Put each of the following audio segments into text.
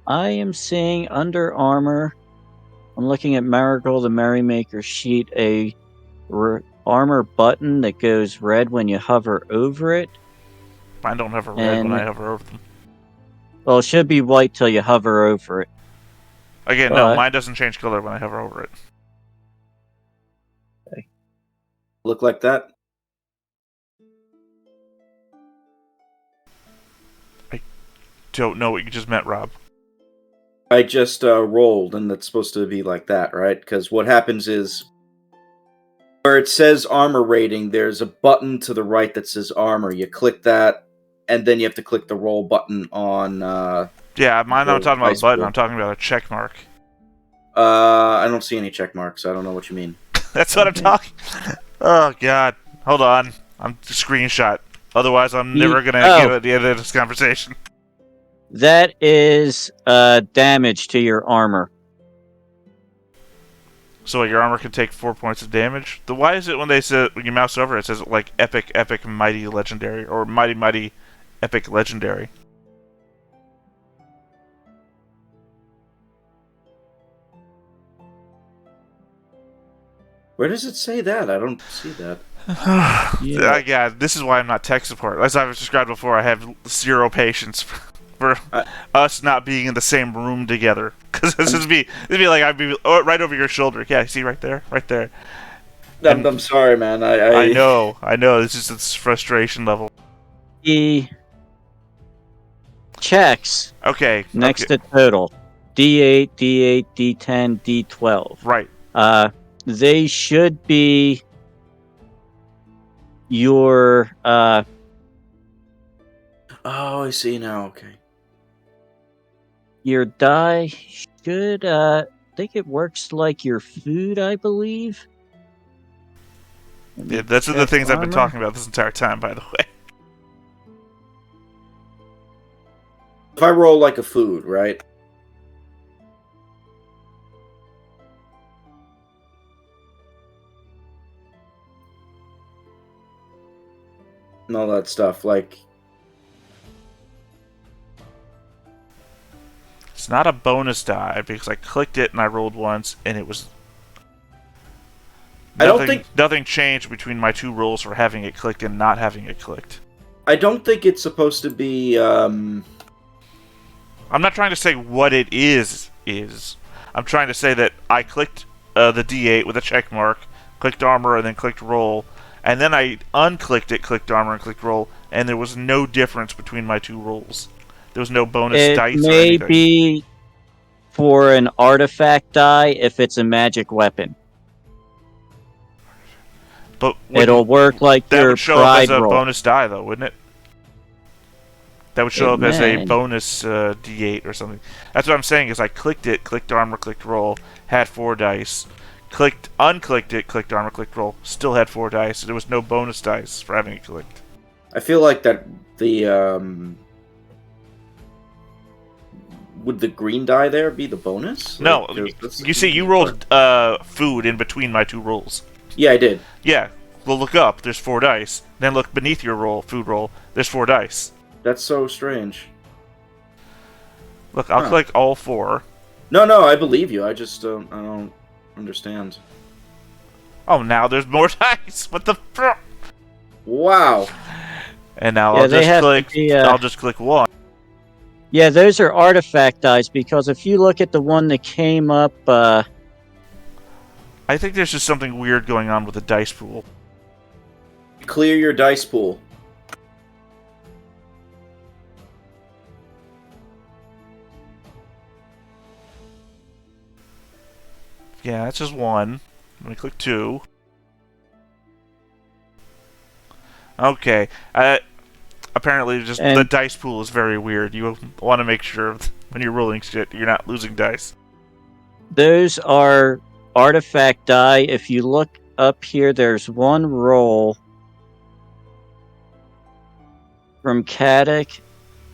I am seeing under armor. I'm looking at Marigold the Merrymaker sheet, armor button that goes red when you hover over it. Mine don't hover red when I hover over them. Well, it should be white till you hover over it. Again, no, mine doesn't change color when I hover over it. Okay. Look like that? I don't know what you just meant, Rob. I just rolled, and that's supposed to be like that, right? Because what happens is, where it says armor rating, there's a button to the right that says armor. You click that, and then you have to click the roll button on... yeah, mine, I'm talking about a button. I'm talking about a check mark. I don't see any check marks. I don't know what you mean. That's what I'm talking... Oh, God. Hold on. I'm screenshot. Otherwise, I'm never going to give it the end of this conversation. That is damage to your armor. So your armor can take 4 points of damage? Why is it when you mouse over it says like epic, epic, mighty, legendary, or mighty, mighty, epic, legendary? Where does it say that? I don't see that. Yeah, this is why I'm not tech support. As I've described before, I have zero patience for us not being in the same room together. Because this would be like I'd be right over your shoulder. Yeah, see right there, right there. I'm sorry, man. I know. This is its frustration level. The checks. Okay. Next to total, D8, D8, D10, D12. Right. They should be your. Oh, I see now. Okay. Your die should. I think it works like your food, I believe. Yeah, that's one of the things I've been talking about this entire time, by the way. If I roll like a food, right? And all that stuff, like... It's not a bonus die, because I clicked it and I rolled once, and it was... Nothing changed between my two rolls for having it clicked and not having it clicked. I don't think it's supposed to be, I'm not trying to say what it is. I'm trying to say that I clicked the D8 with a check mark, clicked armor, and then clicked roll, and then I unclicked it, clicked armor, and clicked roll, and there was no difference between my two rolls. There was no bonus dice or anything. It may be for an artifact die if it's a magic weapon. But it'll work like that your would show pride up as a roll. bonus die, though, wouldn't it? That would show up as a bonus D8 or something. That's what I'm saying. Is I clicked it, clicked armor, clicked roll, had 4 dice. Unclicked it, clicked armor, clicked roll, still had 4 dice. There was no bonus dice for having it clicked. I feel like that the would the green die there be the bonus? No, you see, you rolled food in between my two rolls. Yeah, I did. Yeah, well, look up. There's 4 dice. Then look beneath your roll, food roll. There's 4 dice. That's so strange. Look, I'll click all 4. No, I believe you. I just I don't understand. Oh, now there's more dice. What the? Wow. And now I'll just click 1. Yeah, those are artifact dice, because if you look at the one that came up... I think there's just something weird going on with the dice pool. Clear your dice pool. Yeah, that's just 1. Let me click 2. Okay. Apparently, the dice pool is very weird. You want to make sure when you're rolling shit, you're not losing dice. Those are artifact die. If you look up here, there's one roll from Caddick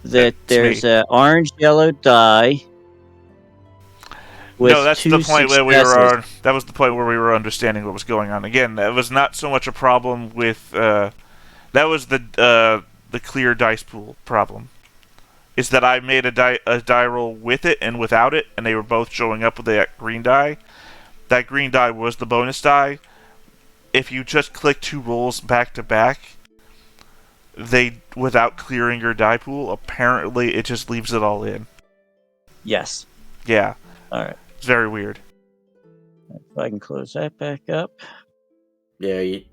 that there's an orange-yellow die. No, that's the point where that was the point where we were understanding what was going on. Again, that was not so much a problem with. That was the clear dice pool problem. is that I made a die roll with it and without it, and they were both showing up with that green die. That green die was the bonus die. If you just click 2 rolls back to back, they without clearing your die pool, apparently it just leaves it all in. Yes. Yeah. Alright. It's very weird. If I can close that back up. Yeah, you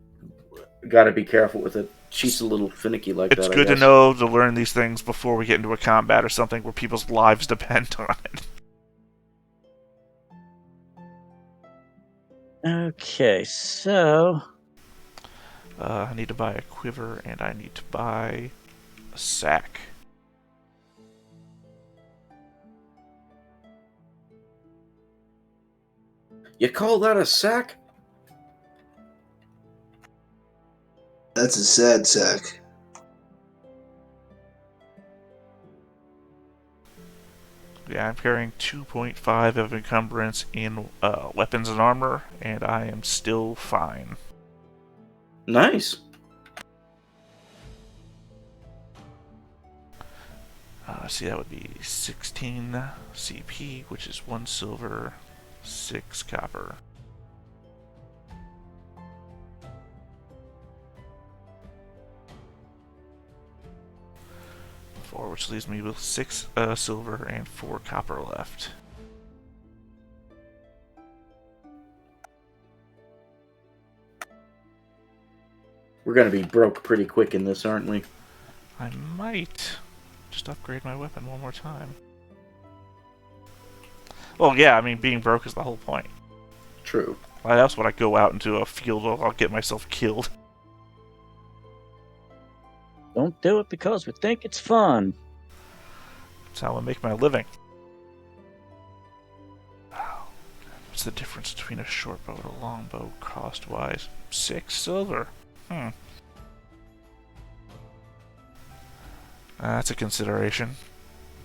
got to be careful with it. She's a little finicky like It's that, good I to guess. know to learn these things before we get into a combat or something where people's lives depend on it. Okay, so I need to buy a quiver and I need to buy a sack. You call that a sack? That's a sad sack. Yeah, I'm carrying 2.5 of encumbrance in weapons and armor, and I am still fine. Nice. See, that would be 16 CP, which is 1 silver, 6 copper. Which leaves me with 6 silver and 4 copper left. We're going to be broke pretty quick in this, aren't we? I might just upgrade my weapon one more time. Well, yeah, I mean, being broke is the whole point. True. Why else would I go out into a field where I'll get myself killed? don't do it because we think it's fun. That's how I make my living. What's the difference between a short bow and a long bow cost-wise? 6 silver. That's a consideration.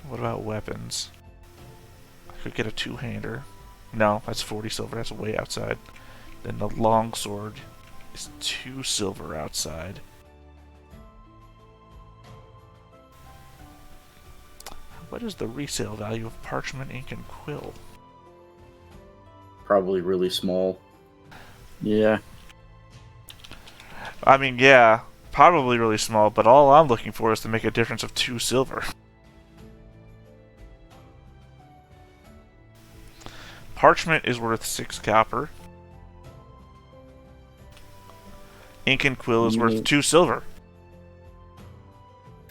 What about weapons? I could get a 2-hander. No, that's 40 silver. That's way outside. Then the long sword is 2 silver outside. What is the resale value of parchment, ink, and quill? Probably really small. Yeah. I mean, yeah, probably really small, but all I'm looking for is to make a difference of 2 silver. Parchment is worth 6 copper. Ink and quill is worth 2 silver.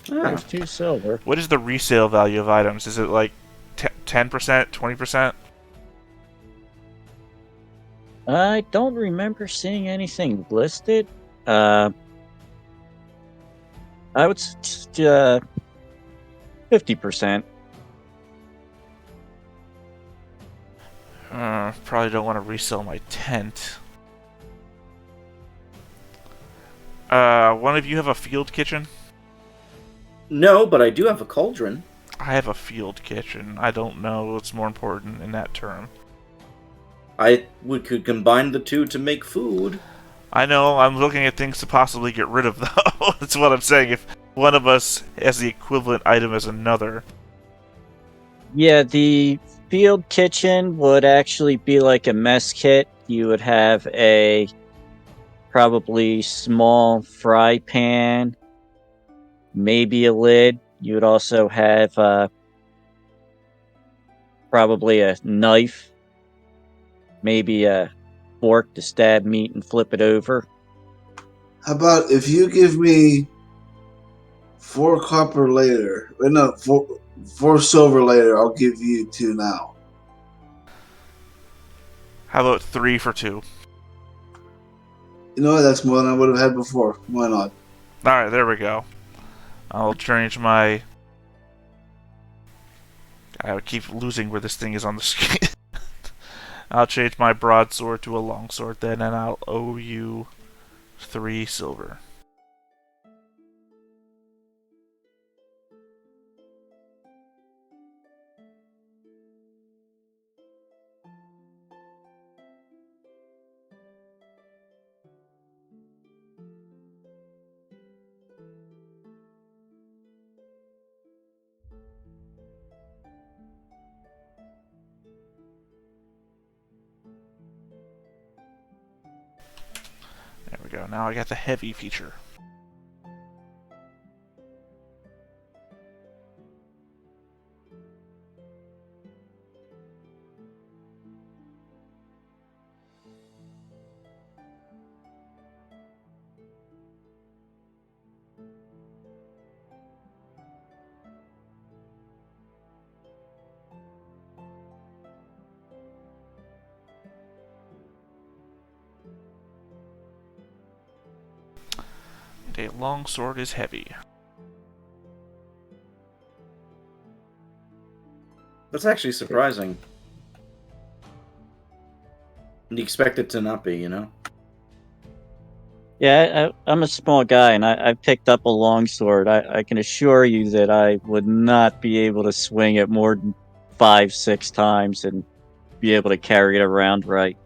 There's 2 silver. What is the resale value of items? Is it like 10%, 20%? I don't remember seeing anything listed. I would 50%. Probably don't want to resell my tent. One of you have a field kitchen? No, but I do have a cauldron. I have a field kitchen. I don't know what's more important in that term. We could combine the two to make food. I know, I'm looking at things to possibly get rid of, though. That's what I'm saying. If one of us has the equivalent item as another. Yeah, the field kitchen would actually be like a mess kit. You would have a probably small fry pan, maybe a lid. You would also have probably a knife, maybe a fork to stab meat and flip it over. How about if you give me 4 copper later? No, 4 silver later. I'll give you 2 now. How about 3 for 2? You know what? That's more than I would have had before. Why not? Alright, there we go. I'll change my... I keep losing where this thing is on the screen. I'll change my broadsword to a longsword then, and I'll owe you 3 silver. go. Now I got the heavy feature. A longsword is heavy. That's actually surprising. You expect it to not be, you know? Yeah, I'm a small guy, and I picked up a longsword. I can assure you that I would not be able to swing it more than 5, 6 times and be able to carry it around right.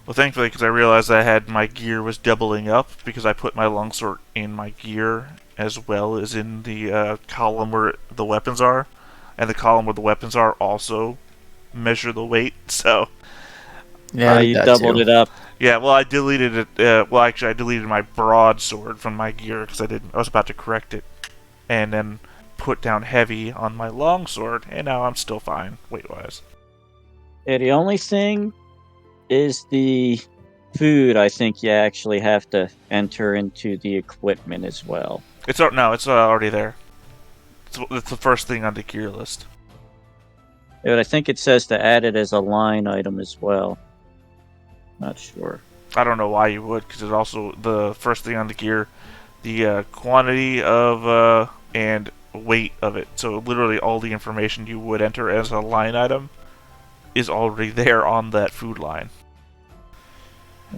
Well, thankfully, because I realized I had my gear was doubling up because I put my longsword in my gear as well as in the column where the weapons are, and the column where the weapons are also measure the weight. So Yeah, I did You that doubled too. it up. yeah, well, I deleted it. Well, actually, I deleted my broadsword from my gear because I was about to correct it, and then put down heavy on my longsword, and now I'm still fine weight wise. Yeah, the only thing is the food. I think you actually have to enter into the equipment as well. It's no, it's already there. It's the first thing on the gear list. Yeah, but I think it says to add it as a line item as well. Not sure. I don't know why you would, because it's also the first thing on the gear, the quantity of and weight of it. So literally all the information you would enter as a line item is already there on that food line.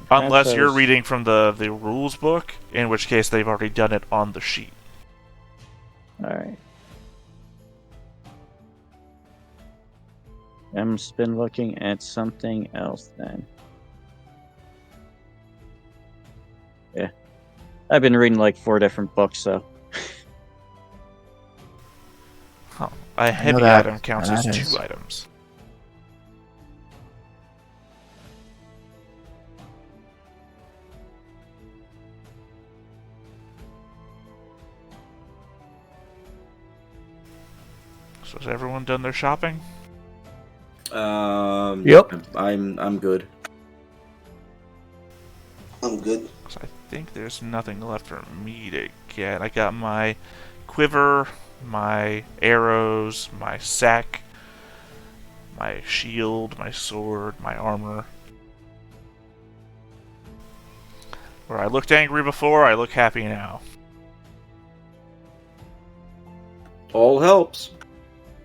Perhaps Unless I you're was. reading from the rules book, in which case they've already done it on the sheet. All right. I've been looking at something else then. Yeah, I've been reading like 4 different books, so Huh. A I know heavy that. item counts That as is. 2 items. So has everyone done their shopping? Yep. I'm good. I'm good. So I think there's nothing left for me to get. I got my quiver, my arrows, my sack, my shield, my sword, my armor. Where I looked angry before, I look happy now. All helps.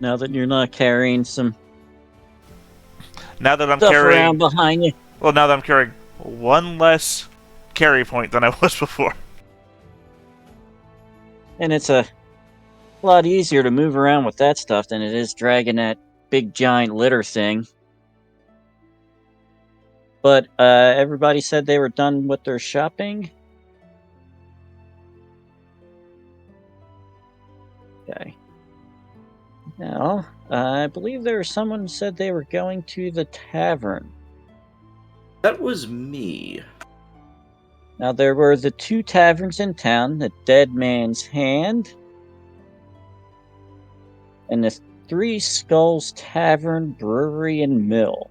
now that you're not carrying some Now that I'm stuff carrying, around behind you, now that I'm carrying one less carry point than I was before. and it's a lot easier to move around with that stuff than it is dragging that big giant litter thing. But everybody said they were done with their shopping. Okay. Now, I believe there was someone who said they were going to the tavern. That was me. Now, there were the 2 taverns in town, the Dead Man's Hand and the Three Skulls Tavern, Brewery, and Mill.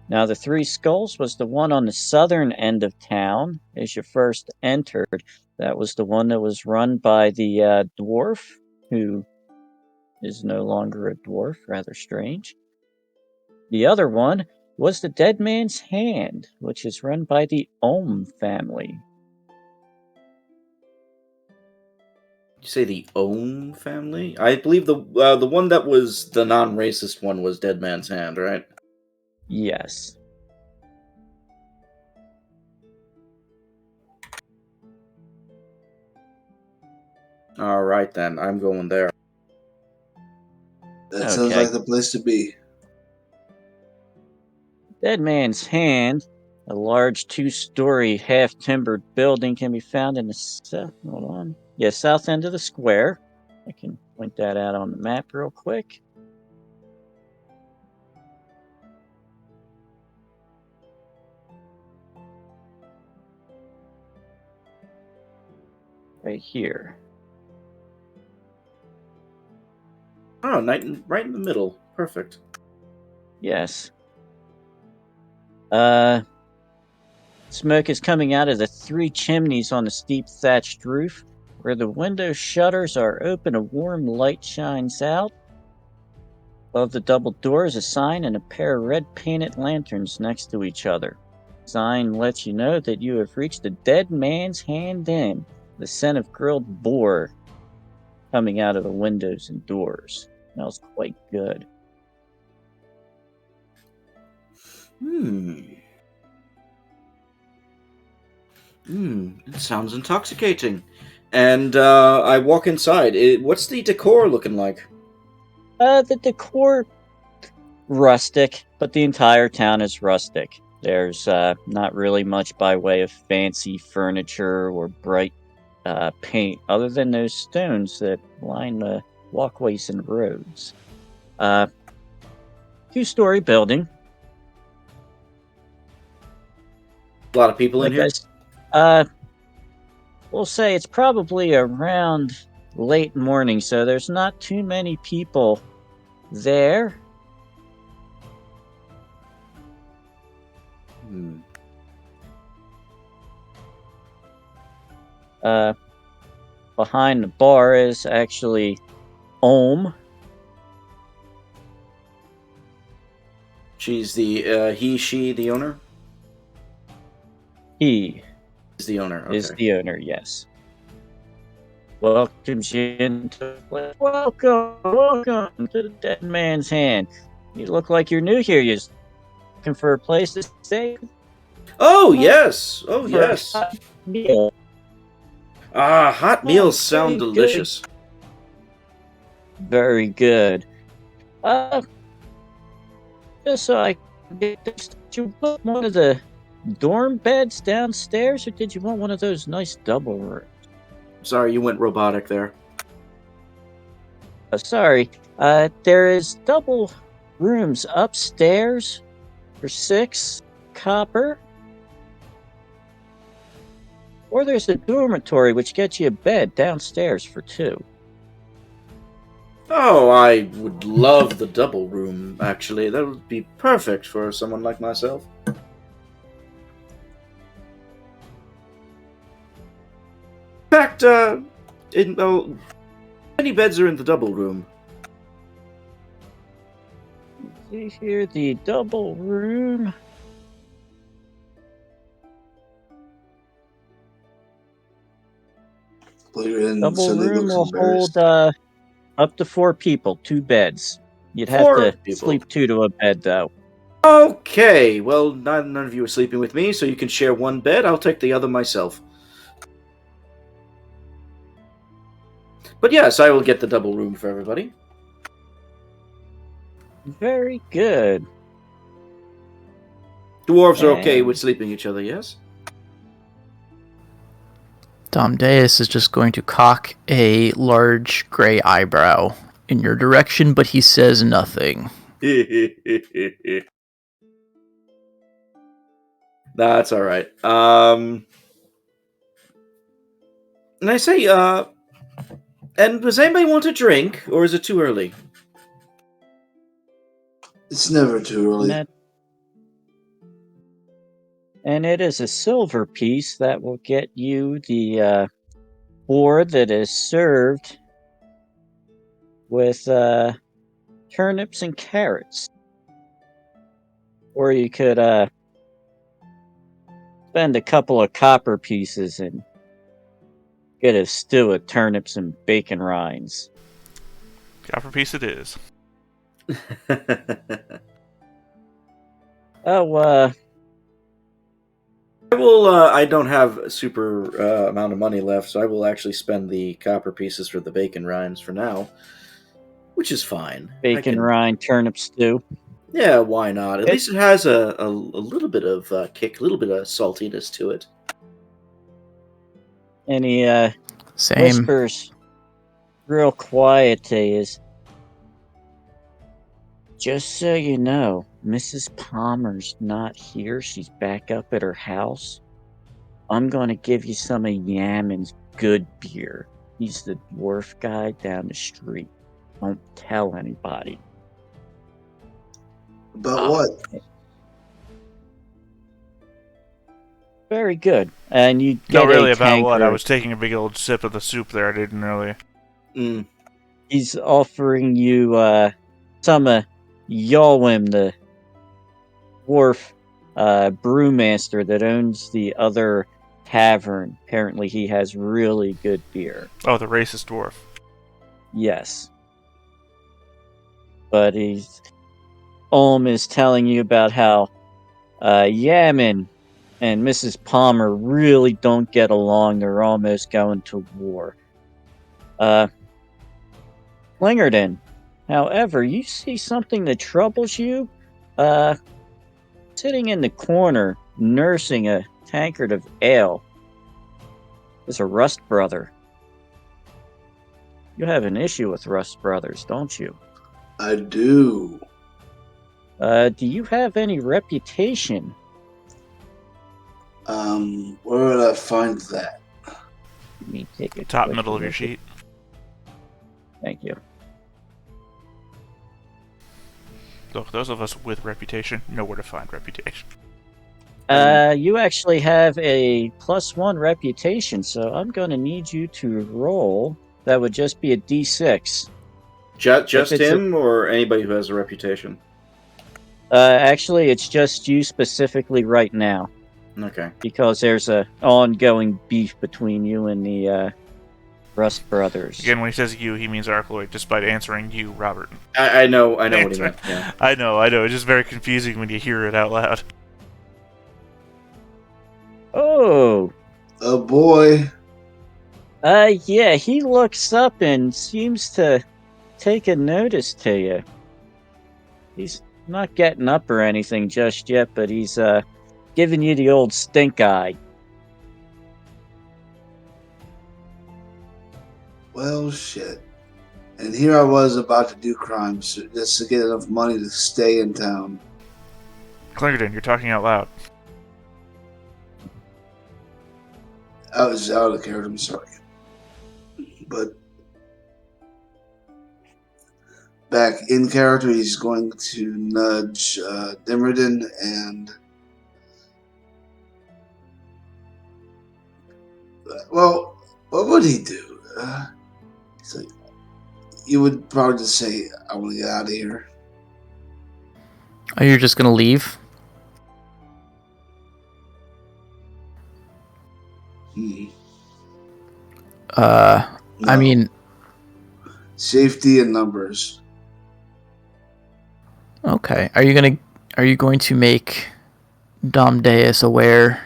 Now, the Three Skulls was the one on the southern end of town as you first entered. That was the one that was run by the dwarf, who is no longer a dwarf, rather strange. The other one was the Dead Man's Hand, which is run by the Ohm family. You say the Ohm family? I believe the one that was the non-racist one was Dead Man's Hand, right? Yes. All right then, I'm going there. That sounds Okay. like the place to be. Dead Man's Hand, a large 2-story half-timbered building, can be found in the south end of the square. I can point that out on the map real quick. right here. Oh, right in the middle. Perfect. Yes. Smoke is coming out of the 3 chimneys on the steep thatched roof. Where the window shutters are open, a warm light shines out. Above the double door is a sign and a pair of red painted lanterns next to each other. The sign lets you know that you have reached the dead man's hand inn. The scent of grilled boar coming out of the windows and doors. Smells quite good. It sounds intoxicating. And I walk inside. What's the decor looking like? The decor rustic, but the entire town is rustic. There's not really much by way of fancy furniture or bright paint, other than those stones that line the walkways and roads. 2-story building. A lot of people in Like here? we'll say it's probably around late morning, so there's not too many people there. Behind the bar is actually Ohm. She's the she, the owner? He Is the owner. Okay. is the owner, yes. Welcomes you into the place. Welcome to the Dead Man's Hand. You look like you're new here. You're looking for a place to stay Oh yes. Oh for a yes. hot meal. Hot meals sound Very good. delicious. Very good. Just so I can get this, did you want one of the dorm beds downstairs, or did you want one of those nice double rooms? Sorry, you went robotic there. Sorry. There is double rooms upstairs for 6 copper. Or there's a dormitory which gets you a bed downstairs for 2. Oh, I would love the double room, actually. That would be perfect for someone like myself. In fact, how many beds are in the double room? See here, the double room. Double room will hold up to 4 people, 2 beds. You'd have 4 to people. sleep 2 to a bed, though. Okay, well, none of you are sleeping with me, so you can share one bed. I'll take the other myself. But yes, I will get the double room for everybody. Very good. Dwarves are okay with sleeping each other, yes? Domdeus is just going to cock a large gray eyebrow in your direction, but he says nothing. That's all right. And I say, and does anybody want a drink, or is it too early? It's never too early. And it is a silver piece that will get you the board that is served with turnips and carrots. Or you could spend a couple of copper pieces and get a stew of turnips and bacon rinds. Copper piece it is. I don't have a super amount of money left, so I will actually spend the copper pieces for the bacon rinds for now, which is fine. Bacon rind, turnip stew. Yeah, why not? At least it has a little bit of kick, a little bit of saltiness to it. And he Same. whispers real quiet to you, just so you know, Mrs. Palmer's not here. She's back up at her house. I'm going to give you some of Yaman's good beer. He's the dwarf guy down the street. Don't tell anybody. About what? Very good. And you No, get really, a about what? I tankard. was taking a big old sip of the soup there. I didn't really. Mm. He's offering you some Yolwim, the dwarf brewmaster that owns the other tavern. Apparently, he has really good beer. Oh, the racist dwarf. Yes. But he's is telling you about how Yaman and Mrs. Palmer really don't get along. They're almost going to war. Clingerton, however, you see something that troubles you? Sitting in the corner, nursing a tankard of ale, is a Rust brother. You have an issue with Rust brothers, don't you? I do. Do you have any reputation? Where would I find that? Let me take a Top quick middle of your look. sheet. Thank you. Look, those of us with reputation know where to find reputation. You actually have a +1 reputation, so I'm going to need you to roll. That would just be a d6. Just it's him or anybody who has a reputation? Actually, it's just you specifically right now, Okay. because there's a ongoing beef between you and the Rust brothers. Again, when he says you, he means Arcloid, despite answering you, Robert. I know what he meant. Yeah. I know. It's just very confusing when you hear it out loud. Oh, Oh boy. yeah, he looks up and seems to take a notice to you. He's not getting up or anything just yet, but he's giving you the old stink eye. Well, shit. And here I was about to do crimes just to get enough money to stay in town. Clingerton, you're talking out loud. I was out of character, I'm sorry. But back in character, he's going to nudge Dimmerden and... well, what would he do? He's like, you would probably just say, I want to get out of here. Oh, you're just gonna leave? No. I mean, Safety and numbers. okay. Are you going to make Dom Deus aware?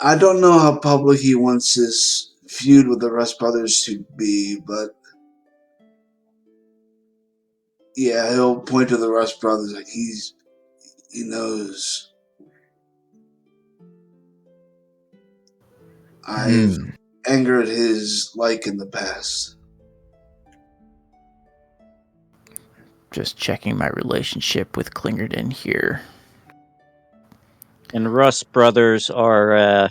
I don't know how public he wants his feud with the Rust brothers to be, but yeah, he'll point to the Rust brothers like he knows. I've angered his like in the past. Just checking my relationship with Clingerton here. And Rust brothers are a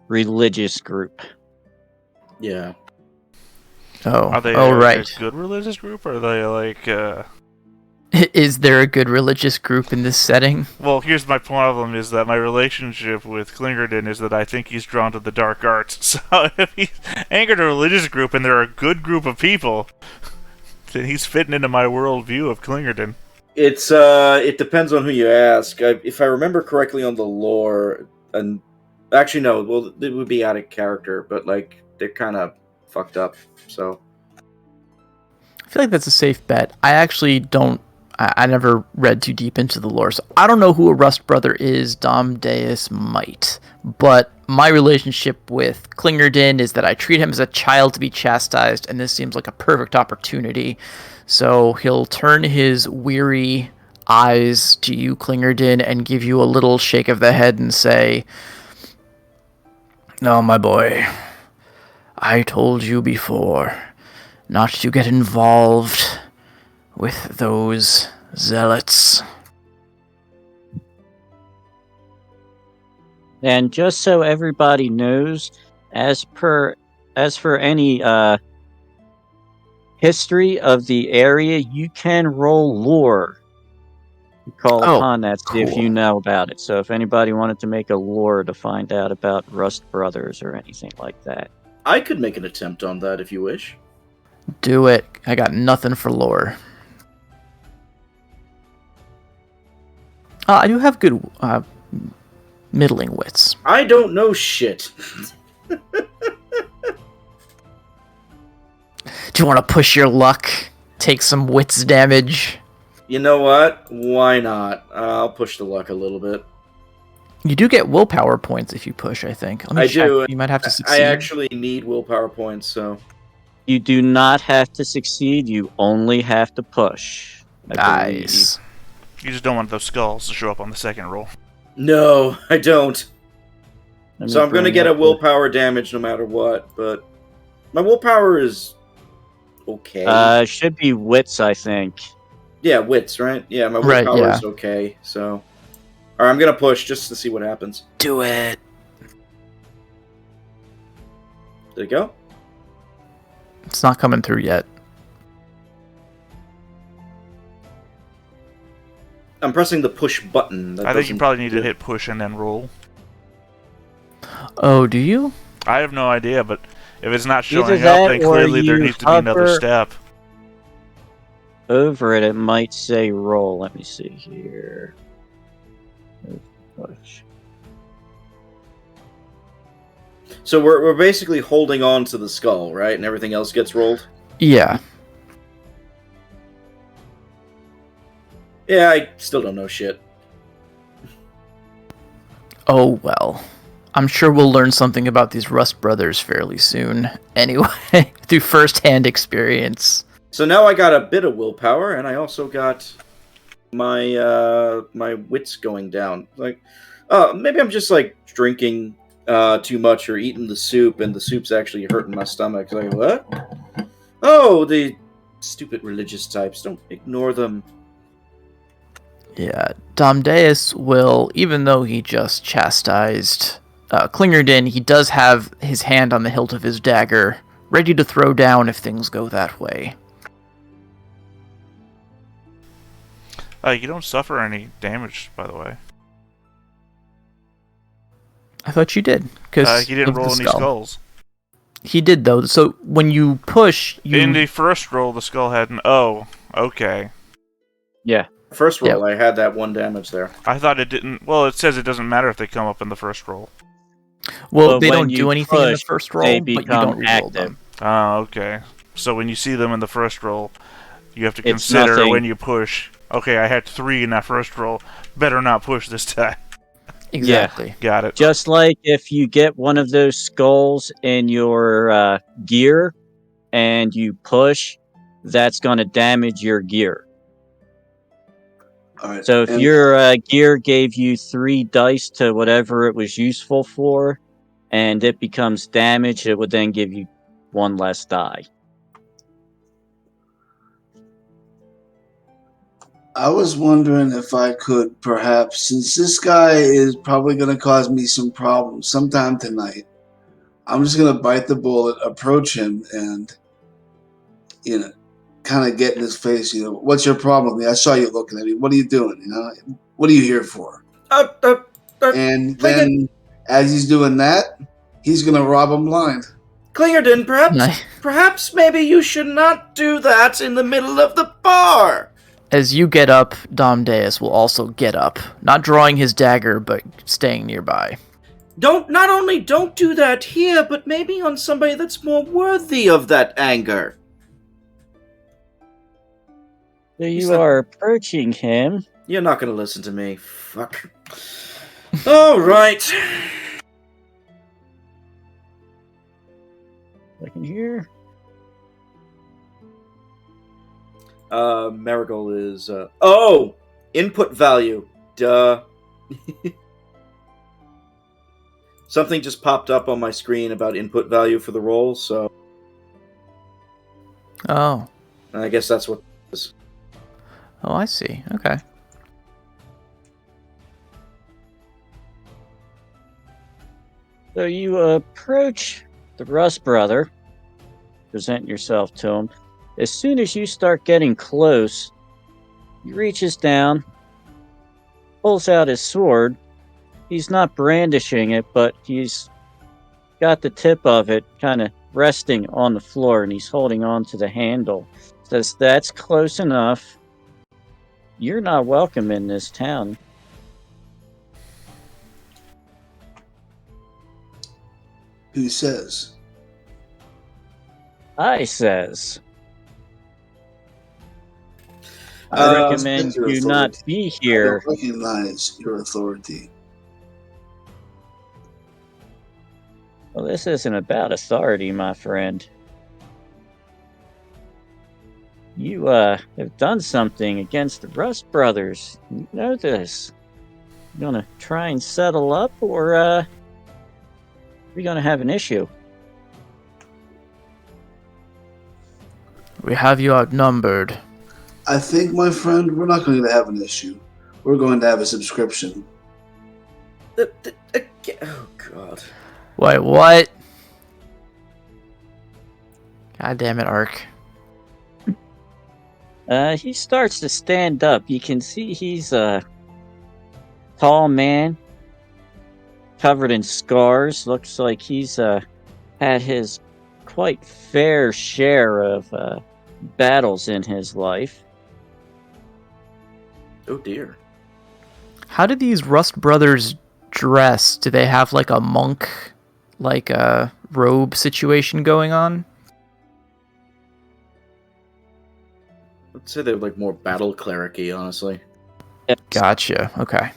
religious group. Yeah. Oh, Are they right. a good religious group, or are they like... Is there a good religious group in this setting? Well, here's my problem, is that my relationship with Clingerton is that I think he's drawn to the dark arts. So if he's anchored a religious group and they're a good group of people, then he's fitting into my worldview of Clingerton. It depends on who you ask. If I remember correctly on the lore, and actually no, well, it would be out of character, but like they're kind of fucked up. So I feel like that's a safe bet. I actually don't. I never read too deep into the lore, so I don't know who a Rust brother is. Dom Deus might, but my relationship with Clingerton is that I treat him as a child to be chastised, and this seems like a perfect opportunity. So he'll turn his weary eyes to you, Clingerton, and give you a little shake of the head and say, "No, my boy, I told you before not to get involved with those zealots." And just so everybody knows, as for any history of the area, you can roll lore to call Oh, upon that, see if cool. you know about it. So if anybody wanted to make a lore to find out about Rust Brothers or anything like that. I could make an attempt on that if you wish. Do it. I got nothing for lore. I do have good middling wits. I don't know shit. Do you want to push your luck? Take some wits damage? You know what? Why not? I'll push the luck a little bit. You do get willpower points if you push, I think. Let me I check. do. You might have to succeed. I actually need willpower points, so. You do not have to succeed, you only have to push. I believe. Nice. You just don't want those skulls to show up on the second roll. No, I don't. Let me So I'm going to bring get a up the- willpower damage no matter what, but my willpower is okay. It should be wits, I think. Yeah, wits, right? Yeah, my Right, willpower yeah. is okay, so. Alright, I'm going to push just to see what happens. Do it. Did it go? It's not coming through yet. I'm pressing the push button. That I think you doesn't probably need do to it. hit push and then roll. Oh, do you? I have no idea, but if it's not showing Either up, that then or clearly there you needs to be another hover- step. Over it, it might say roll. Let me see here. Push. So we're basically holding on to the skull, right? And everything else gets rolled? Yeah. Yeah, I still don't know shit. Oh, well. I'm sure we'll learn something about these Rust Brothers fairly soon. Anyway, through first-hand experience. So now I got a bit of willpower, and I also got my my wits going down. Like, maybe I'm just like drinking too much or eating the soup, and the soup's actually hurting my stomach. Like, what? Oh, the stupid religious types. Don't ignore them. Yeah, Domdeus will, even though he just chastised Klingerdin, he does have his hand on the hilt of his dagger, ready to throw down if things go that way. You don't suffer any damage, by the way. I thought you did, because He didn't roll any skulls. He did, though. So when you push, you... In the first roll, the skull had an O. Okay. Yeah. First roll, I had that 1 damage there. I thought it didn't... Well, it says it doesn't matter if they come up in the first roll. Well, But they when don't you do anything in the push, first they roll, but you become don't reroll active. them. Oh, okay. So when you see them in the first roll, you have to It's consider nothing. when you push. Okay, I had 3 in that first roll. Better not push this time. Exactly. Got it. Just like if you get one of those skulls in your gear and you push, that's going to damage your gear. All right. So if and your gear gave you 3 dice to whatever it was useful for, and it becomes damaged, it would then give you 1 less die. I was wondering if I could perhaps, since this guy is probably going to cause me some problems sometime tonight, I'm just going to bite the bullet, approach him, and, kind of get in his face. What's your problem with me? I saw you looking at me. What are you doing? What are you here for? And then, as he's doing that, he's going to rob him blind. Klingerdin, Nice. perhaps maybe you should not do that in the middle of the bar. As you get up, Domdeus will also get up, not drawing his dagger, but staying nearby. Not only don't do that here, but maybe on somebody that's more worthy of that anger. So He's you not- are approaching him. You're not gonna listen to me. Fuck. Alright. Looking here. Marigold is, input value. Duh. Something just popped up on my screen about input value for the roll, so Oh. I guess that's what it is. Oh, I see. Okay. So you approach the Rust brother, present yourself to him. As soon as you start getting close, he reaches down, pulls out his sword. He's not brandishing it, but he's got the tip of it kind of resting on the floor, and he's holding on to the handle. Says, "That's close enough. You're not welcome in this town." Who says? I says, I "I don't respect recommend your you not authority. be I here." don't recognize your authority. Well, this isn't about authority, my friend. You have done something against the Rust brothers. You know this. You gonna try and settle up, or we gonna have an issue? We have you outnumbered. I think, my friend, we're not going to have an issue. We're going to have a subscription. Oh, God. Wait, what? God damn it, Ark. He starts to stand up. You can see he's a tall man, covered in scars. Looks like he's had his quite fair share of battles in his life. Oh, dear. How do these Rust brothers dress? Do they have like a monk, like a robe situation going on? I'd say they're like more battle cleric-y, honestly. Gotcha. Okay.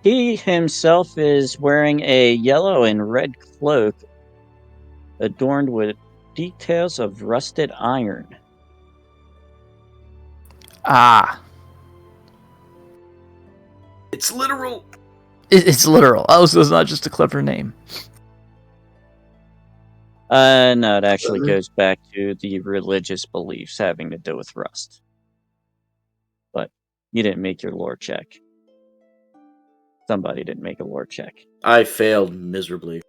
He himself is wearing a yellow and red cloak adorned with details of rusted iron. Ah, It's literal. it's literal. Oh, so it's not just a clever name. No, it actually goes back to the religious beliefs having to do with rust. But you didn't make your lore check. Somebody didn't make a lore check. I failed miserably.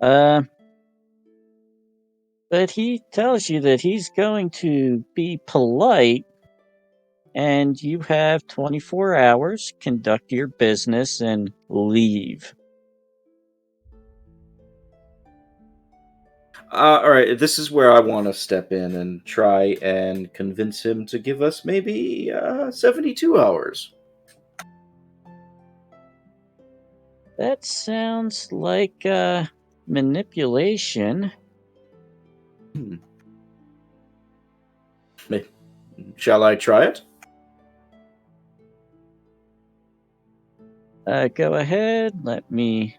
But he tells you that he's going to be polite, and you have 24 hours, conduct your business, and leave. All right, this is where I want to step in and try and convince him to give us maybe 72 hours. That sounds like manipulation. Shall I try it? Go ahead. Let me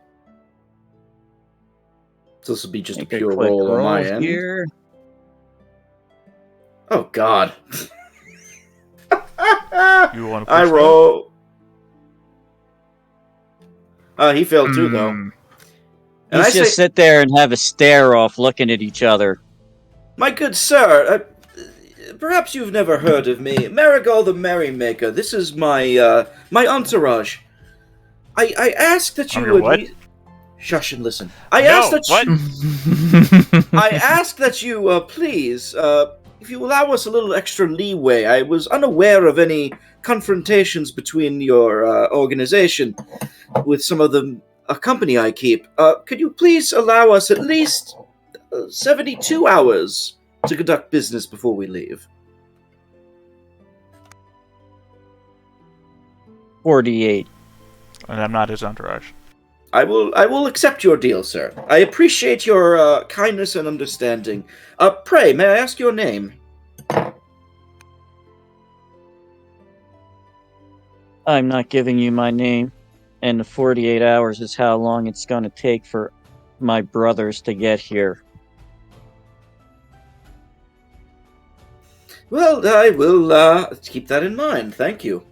So this will be just a make pure quick roll on my end. here. Oh, God. You want to I roll. He failed too, though. You And I just say, sit there and have a stare off looking at each other. my good sir, perhaps you've never heard of me. Marigold the Merrymaker. This is my my entourage. I ask that you I'm your what? Shush and listen. No, ask that what? I ask that you please, if you allow us a little extra leeway. I was unaware of any confrontations between your organization with some of the company I keep. Could you please allow us at least 72 hours to conduct business before we leave? 48. And I'm not his entourage. I will accept your deal, sir. I appreciate your kindness and understanding. Pray, may I ask your name? I'm not giving you my name, and the 48 hours is how long it's going to take for my brothers to get here. Well, I will keep that in mind. Thank you.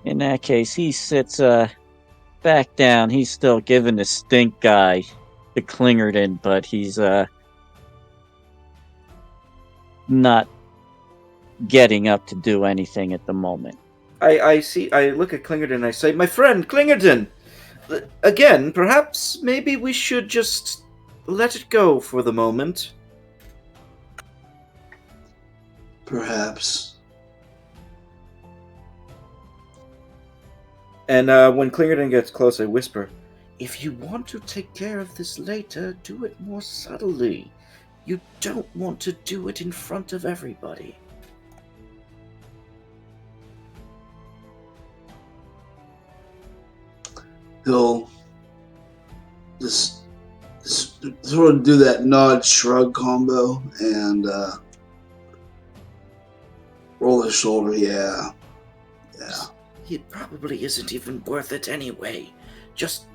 In that case, he sits back down. He's still giving the stink guy the Clingerton, but he's not getting up to do anything at the moment. I look at Clingerton and I say, my friend, Clingerton! Again, perhaps maybe we should just let it go for the moment. Perhaps. And when Clingerton gets close, I whisper, if you want to take care of this later, do it more subtly. You don't want to do it in front of everybody. He'll just sort of do that nod shrug combo and roll his shoulder. Yeah. It probably isn't even worth it anyway. Just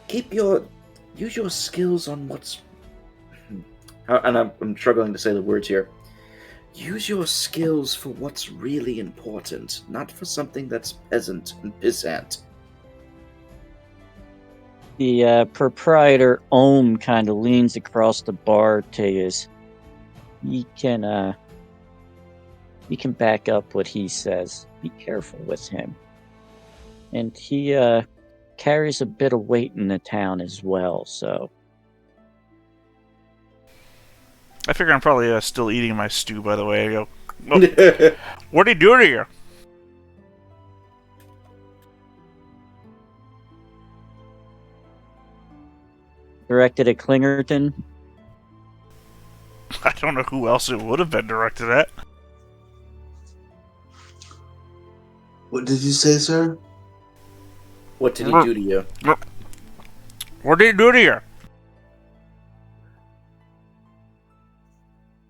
use your skills on what's. And I'm struggling to say the words here. Use your skills for what's really important, not for something that's peasant and pissant. The proprietor Ohm kind of leans across the bar to his. He can back up what he says. Be careful with him. And he carries a bit of weight in the town as well, so. I figure I'm probably still eating my stew, by the way. I go, oh, what are you doing here? Directed at Clingerton. I don't know who else it would have been directed at. What did you say, sir? What did he do to you? What did he do to you?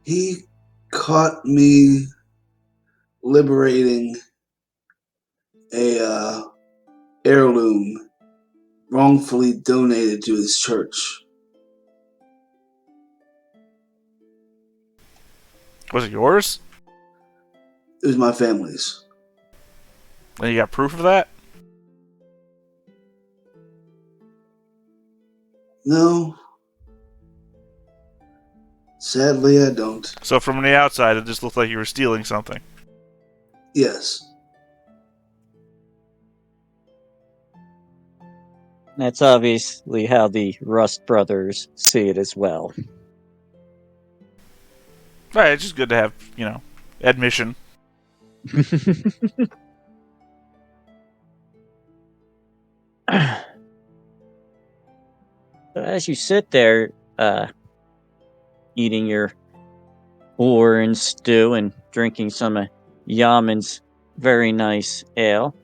He caught me liberating a heirloom wrongfully donated to his church. Was it yours? It was my family's. And you got proof of that? No. Sadly, I don't. So from the outside, it just looked like you were stealing something. Yes. That's obviously how the Rust brothers see it as well. Right, it's just good to have, admission. As you sit there, eating your boar and stew and drinking some of Yaman's very nice ale,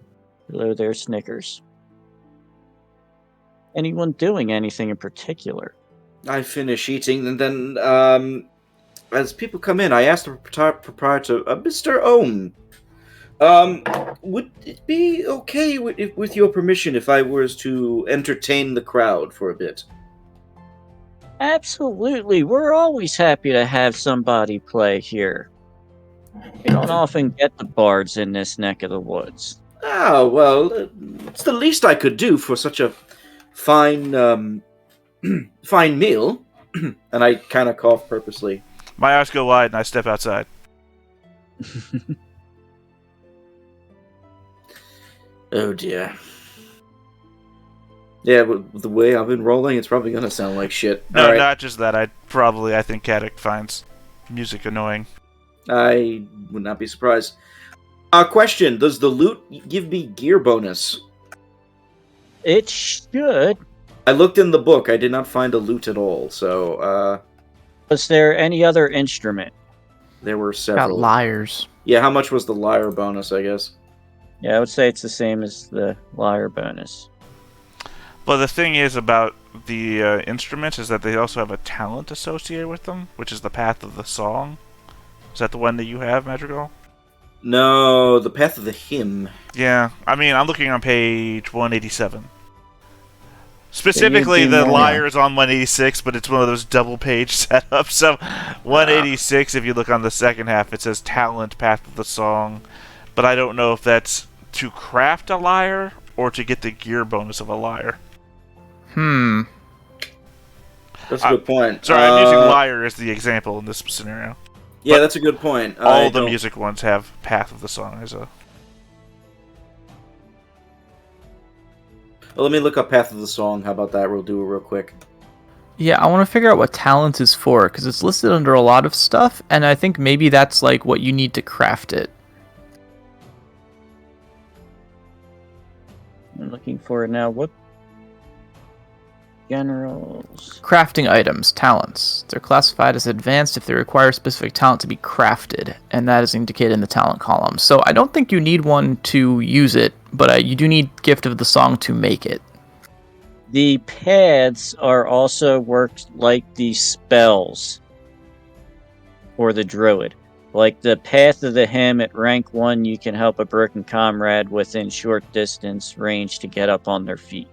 hello there, Snickers. Anyone doing anything in particular? I finish eating, and then, as people come in, I ask the proprietor, Mr. Ohm, would it be okay with your permission if I was to entertain the crowd for a bit? Absolutely. We're always happy to have somebody play here. We don't often get the bards in this neck of the woods. Ah, well, it's the least I could do for such a fine, fine meal. And I kind of cough purposely. My eyes go wide and I step outside. Oh dear. Yeah, but the way I've been rolling, it's probably gonna sound like shit. No, Right. not just that. I think Kadek finds music annoying. I would not be surprised. Question, does the loot give me gear bonus? It should. I looked in the book, I did not find a loot at all, so, Was there any other instrument? there were Got several. liars. Yeah, how much was the lyre bonus, I guess? Yeah, I would say it's the same as the liar bonus. But the thing is about the instruments is that they also have a talent associated with them, which is the path of the song. Is that the one that you have, Madrigal? No, the path of the hymn. Yeah, I mean, I'm looking on page 187. Specifically, the more, lyre is on 186, but it's one of those double-page setups. So, 186, if you look on the second half, it says talent, path of the song. But I don't know if that's to craft a lyre or to get the gear bonus of a lyre. That's a good point. Sorry, I'm using lyre as the example in this scenario. Yeah, that's a good point. All the music ones have Path of the Song as a... Well, let me look up Path of the Song. How about that? We'll do it real quick. Yeah, I want to figure out what talent is for, because it's listed under a lot of stuff, and I think maybe that's like what you need to craft it. I'm looking for it now. What? Generals. Crafting items, talents. They're classified as advanced if they require specific talent to be crafted, and that is indicated in the talent column. So I don't think you need one to use it, but you do need Gift of the Song to make it. The paths are also worked like the spells for the druid. Like the Path of the Hymn at rank 1, you can help a broken comrade within short distance range to get up on their feet.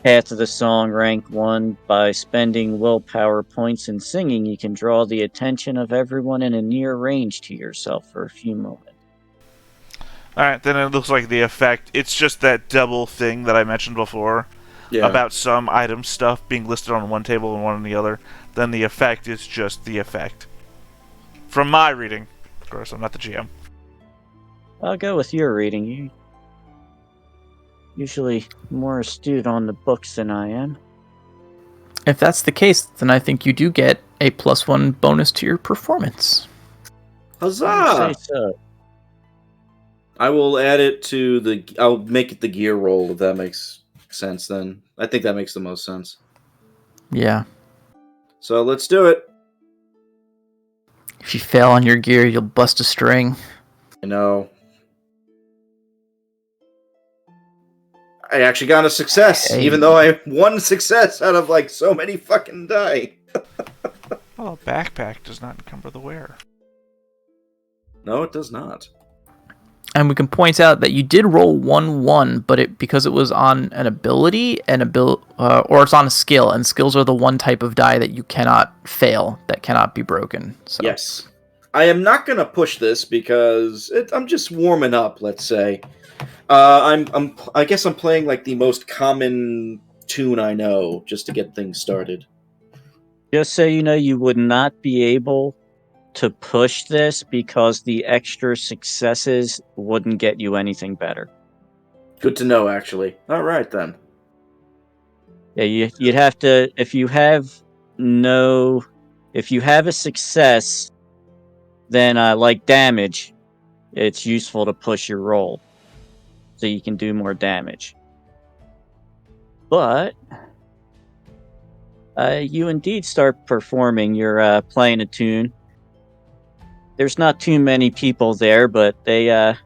Path of the Song rank 1, by spending willpower points and singing, you can draw the attention of everyone in a near range to yourself for a few moments. Alright, then it looks like the effect, it's just that double thing that I mentioned before about some item stuff being listed on one table and one on the other. Then the effect is just the effect. From my reading. Of course, I'm not the GM. I'll go with your reading. You usually more astute on the books than I am. If that's the case, then I think you do get a +1 bonus to your performance. Huzzah! I'd say so. I will add it to the... I'll make it the gear roll, if that makes sense then. I think that makes the most sense. Yeah. So let's do it. If you fail on your gear, you'll bust a string. I know. I actually got a success, even though I one success out of like so many fucking die. Well, a backpack does not encumber the wearer. No, it does not. And we can point out that you did roll 1-1, but because it was on an ability, or it's on a skill, and skills are the one type of die that you cannot fail, that cannot be broken. So. Yes. I am not going to push this because I'm just warming up, let's say. I guess I'm playing like the most common tune I know, just to get things started. Just so you know, you would not be able to push this because the extra successes wouldn't get you anything better. Good to know, actually. All right, then. Yeah, you'd have to, if you have a success, then like damage, it's useful to push your roll so you can do more damage. But you indeed start performing. You're playing a tune. There's not too many people there, but they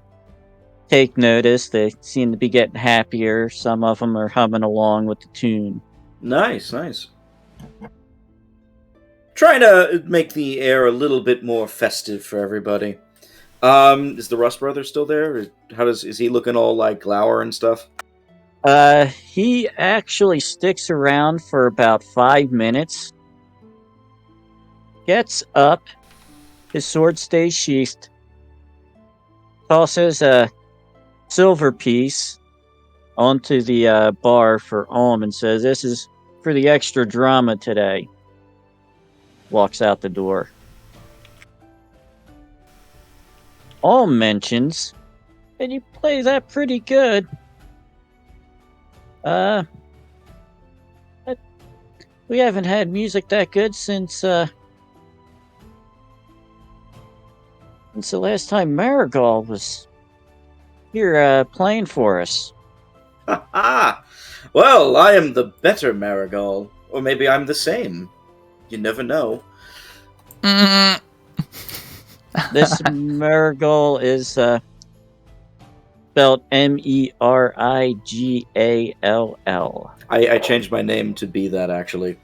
take notice. They seem to be getting happier. Some of them are humming along with the tune. Nice. Trying to make the air a little bit more festive for everybody. Is the Rust Brother still there? Is he looking all like glower and stuff? He actually sticks around for about 5 minutes. Gets up. His sword stays sheathed. Tosses a silver piece onto the bar for Alm and says, "This is for the extra drama today." Walks out the door. Alm mentions, "And you play that pretty good. We haven't had music that good since the last time Marigold was here playing for us." Well, I am the better Marigold. Or maybe I'm the same. You never know. This Marigold is spelled Merigall. I changed my name to be that, actually.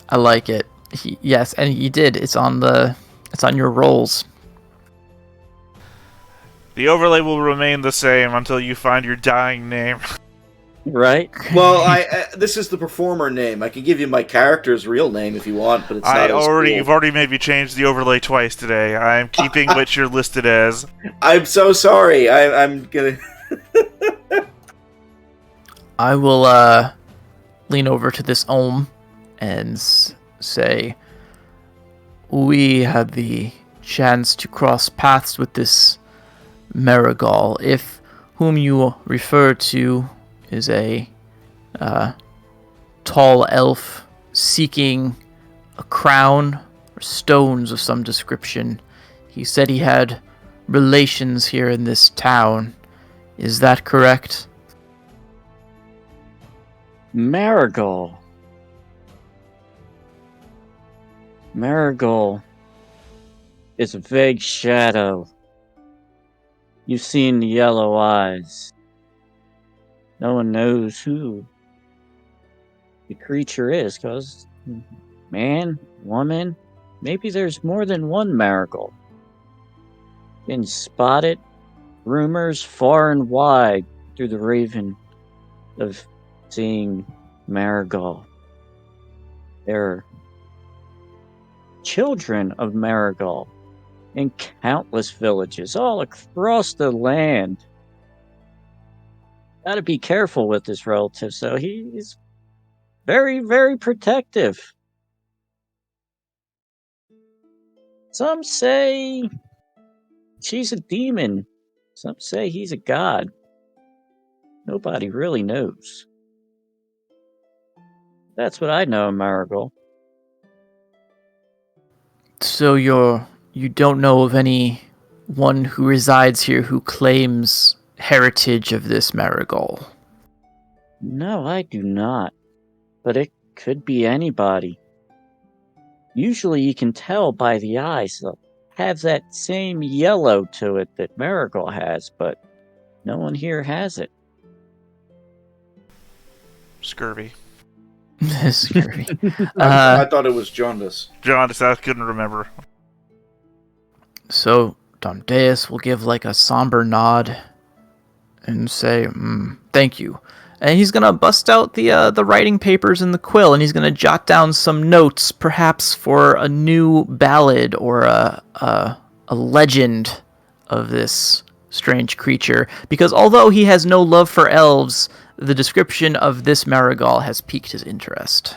I like it. Yes, and you did. It's on your rolls. The overlay will remain the same until you find your dying name. Right? Well, this is the performer name. I can give you my character's real name if you want, but it's not cool. You've already made me change the overlay twice today. I am keeping what you're listed as. I'm so sorry. I'm gonna... I will lean over to this Ohm and say, we had the chance to cross paths with this Marigal, if whom you refer to is a tall elf seeking a crown or stones of some description. He said he had relations here in this town. Is that correct? Marigal. Marigal is a vague shadow. You've seen the yellow eyes. No one knows who the creature is, because man, woman, maybe there's more than one Marigal. Been spotted, rumors far and wide through the Raven of seeing Marigal. There are children of Marigal in countless villages all across the land. Gotta be careful with this relative, so he's very, very protective. Some say she's a demon. Some say he's a god. Nobody really knows. That's what I know of Marigal. So you don't know of anyone who resides here who claims heritage of this Marigal? No, I do not. But it could be anybody. Usually you can tell by the eyes. They'll have that same yellow to it that Marigal has, but no one here has it. Scurvy. Scurvy. I thought it was jaundice. Jaundice, I couldn't remember. So Domdeus will give like a somber nod and say, thank you. And he's going to bust out the writing papers and the quill, and he's going to jot down some notes, perhaps for a new ballad or a legend of this strange creature. Because although he has no love for elves, the description of this Marigal has piqued his interest.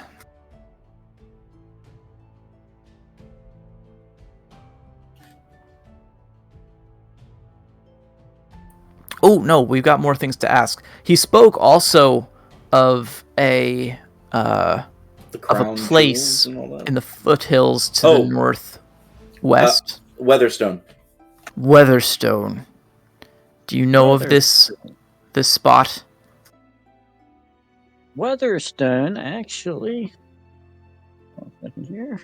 Oh, no, we've got more things to ask. He spoke also of a place in the foothills to the northwest. Weatherstone. Weatherstone. Do you know of this spot? Weatherstone, actually. Here.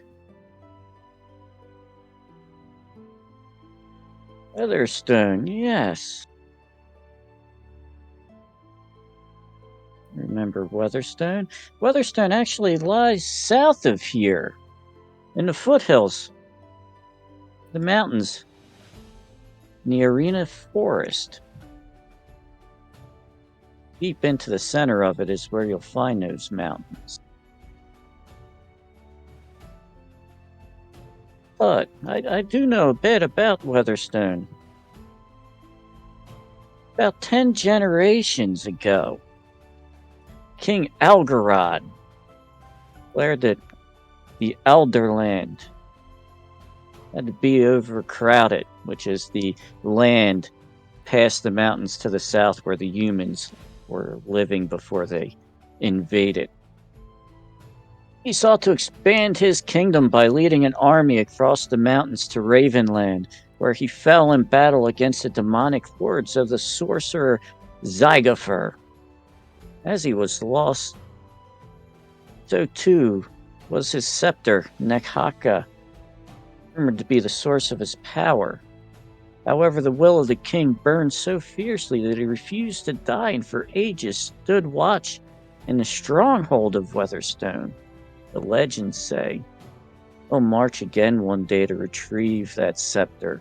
Weatherstone, yes. Remember Weatherstone? Weatherstone actually lies south of here, in the foothills, the mountains, in the Arena Forest. Deep into the center of it is where you'll find those mountains. But I do know a bit about Weatherstone. About 10 generations ago, King Algarod declared that the Elderland had to be overcrowded, which is the land past the mountains to the south where the humans were living before they invaded. He sought to expand his kingdom by leading an army across the mountains to Ravenland, where he fell in battle against the demonic hordes of the sorcerer Zygofer. As he was lost, so too was his scepter, Nekhaka, rumored to be the source of his power. However, the will of the king burned so fiercely that he refused to die and for ages stood watch in the stronghold of Weatherstone. The legends say he'll march again one day to retrieve that scepter,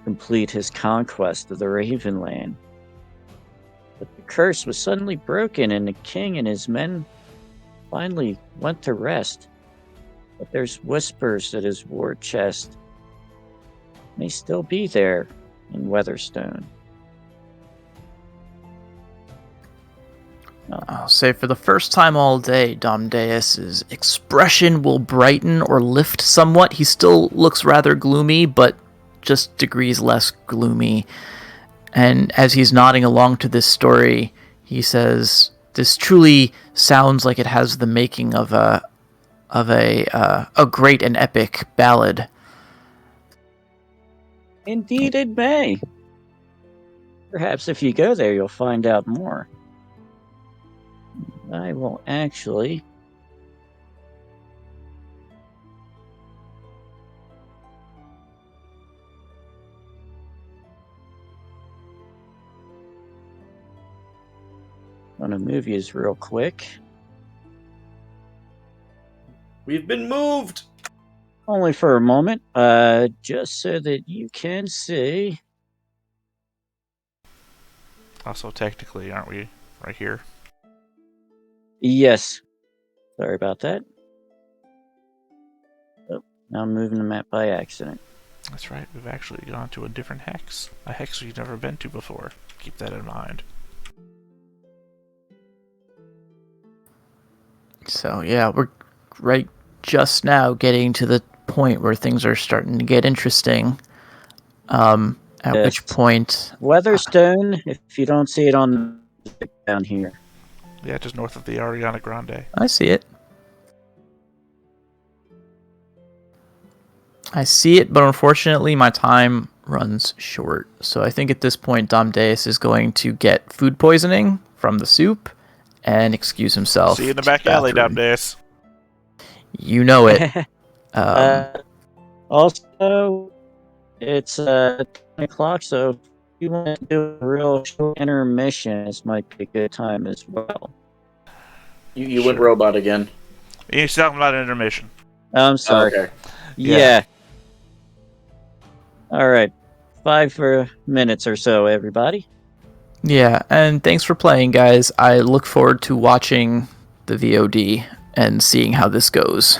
complete his conquest of the Ravenland. But the curse was suddenly broken, and the king and his men finally went to rest. But there's whispers that his war chest may still be there in Weatherstone. I'll say for the first time all day, Dom Deus's expression will brighten or lift somewhat. He still looks rather gloomy, but just degrees less gloomy. And as he's nodding along to this story, he says, "This truly sounds like it has the making of a great and epic ballad." Indeed, it may. Perhaps if you go there, you'll find out more. I will actually... want to move you real quick. We've been moved! Only for a moment, just so that you can see. Also, technically, aren't we right here? Yes. Sorry about that. Oh, now I'm moving the map by accident. That's right, we've actually gone to a different hex. A hex we've never been to before. Keep that in mind. So yeah, we're right just now getting to the point where things are starting to get interesting. At which point... Weatherstone, if you don't see it on down here. Yeah, just north of the Ariana Grande. I see it. But unfortunately my time runs short. So I think at this point Dom Deus is going to get food poisoning from the soup and excuse himself. See you in the back alley, Dom Deus. You know it. Also, it's 10 o'clock, so if you want to do a real short intermission, this might be a good time as well. You went robot again. You're talking about an intermission. I'm sorry. Okay. Yeah. All right. 5 minutes or so, everybody. Yeah, and thanks for playing, guys. I look forward to watching the VOD and seeing how this goes.